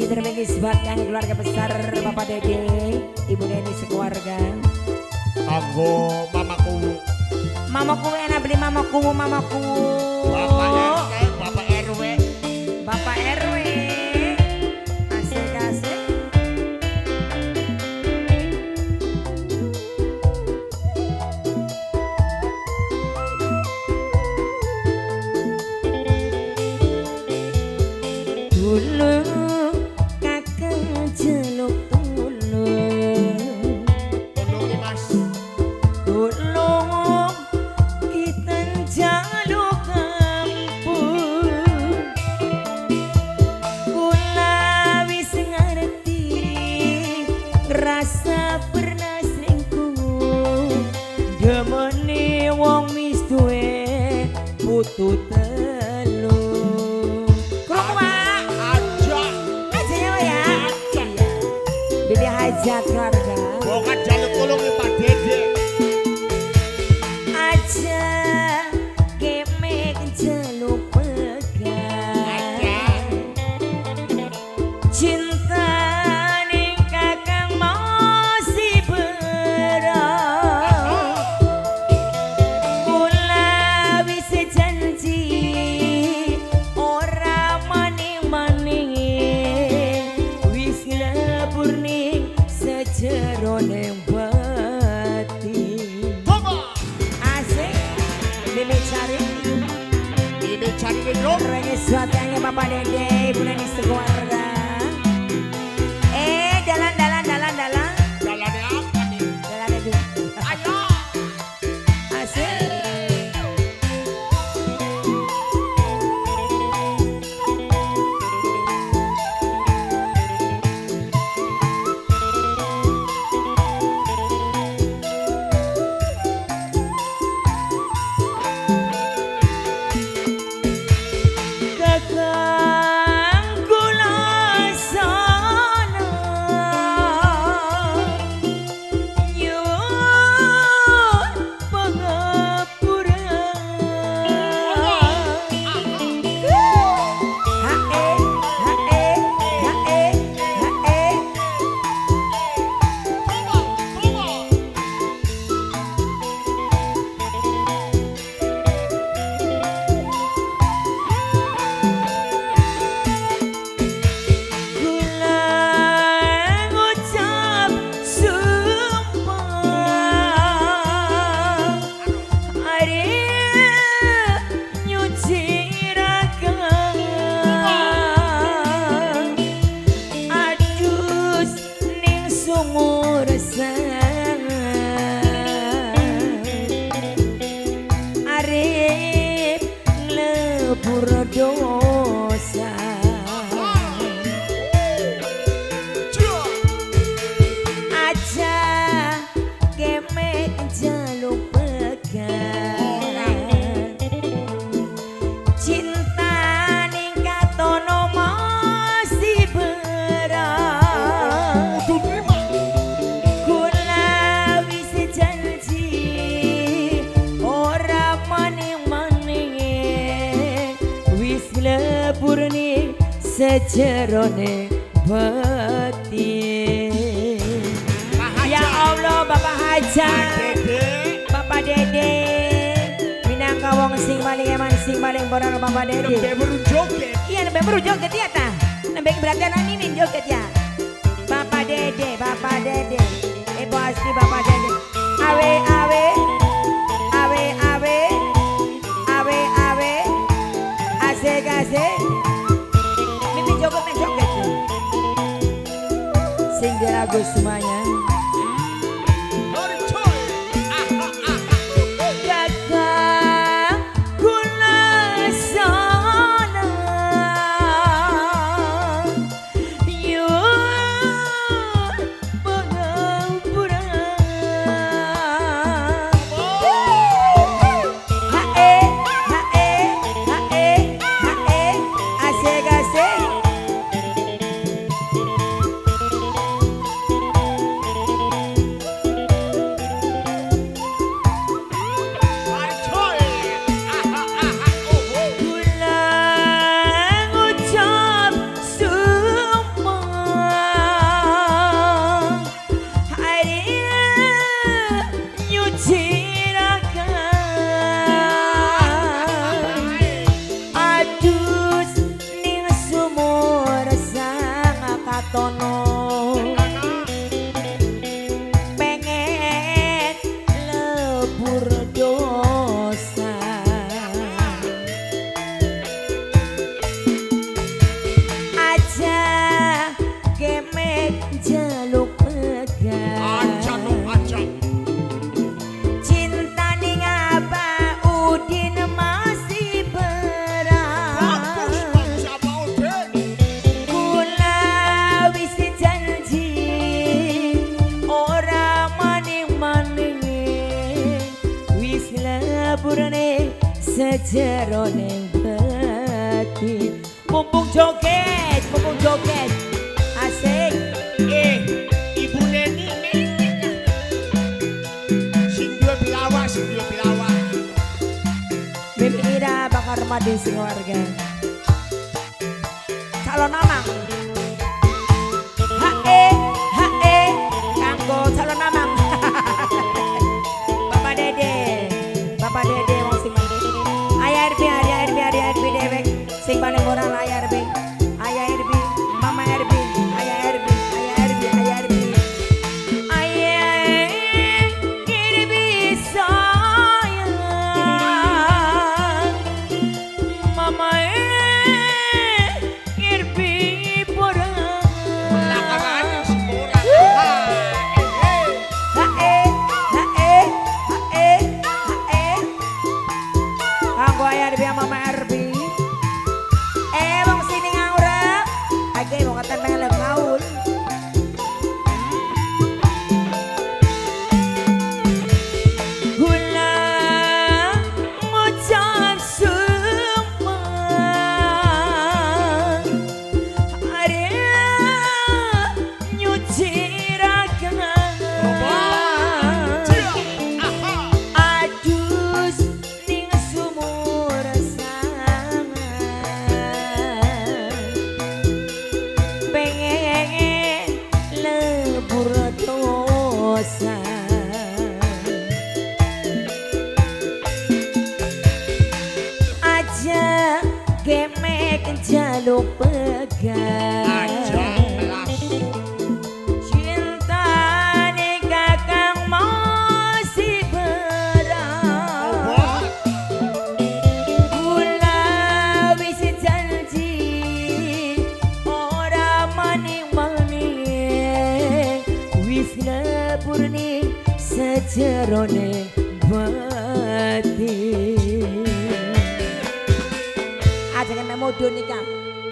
terbaik buat yang keluarga besar Bapak Dede, Ibu Neni sekeluarga. Aku mamaku. Mamaku enak beli mamaku. Bapak RT, Bapak RW. Bapak RW. Asik. Dulu kakak jeluk tulung. Tolongi Mas. Tulung kita jaluk kampung. Kula wis ngerti rasa pernah selingkuh. Demene wong wis duwe putu telu. Dede hajat keluarga. Bukan jaluk tolong Pak Dede. Aja kemek jeluk pegang. Cinta ning kakang masih berang. Kula wis janji ora maning-maning. Wis lebur ning sejerone batin. Asik Bibi cari minum. Regis buat yang Bapak Dede, Ibu Neni sekeluarga. Dalan. Jalannya apa nih? Jalannya dulu. Ayo. Asik. Kakang kula sana nyuwun pangapura. Kula ngucap sumpah arep nyuci ragang adus ning sumur sang arep lebur dosa. Aja kemek jaluk pegang. Cinta ning katono masih berang. Kula wis janji ora maning-maning. Wis lebur ning sejerone batin. Ya Allah Bapak Hajat, Bapak Dede, minangka wong sing paling eman sing paling boran Bapak Dede. Nembe baru joget. Iya nembe baru joget ya ta. Nembe berarti ini joget ya. Bapak Dede. Ibu asli Bapak Dede. Awe. Asik. Mimi joget. Sing lagu semuanya. Kakang kula sana nyuwun pangapura. Asik. sejeroning batin. Mumpung joget, asik. Ibu Neni sing duwe pilawak, Bibi Ira bakar madi sing warga. Calon amang. Hae, kanggo calon amang. Bapak Dede wong sing Ayah Irbi dewek sing paling moral Ayah Irbi. Mama Irbi, Ayah Irbi. Ayah Irbi sayang. Mama Irbi porang. belakangan semurah. Kanggo Ayah Irbi sama Mama Irbi. Wong sini ngawur. Age wong katan pengen ngaul. Gula ngucap sumpah Arya nyuci ragangan adus ning sumur sangan pengen lebur dosa aja gemek jaluk pegang Aja belas. cinta nih kakang masih berat gula wis janji ora maning-maning wis lebur nih sejerone batin aja kan mudun nih kang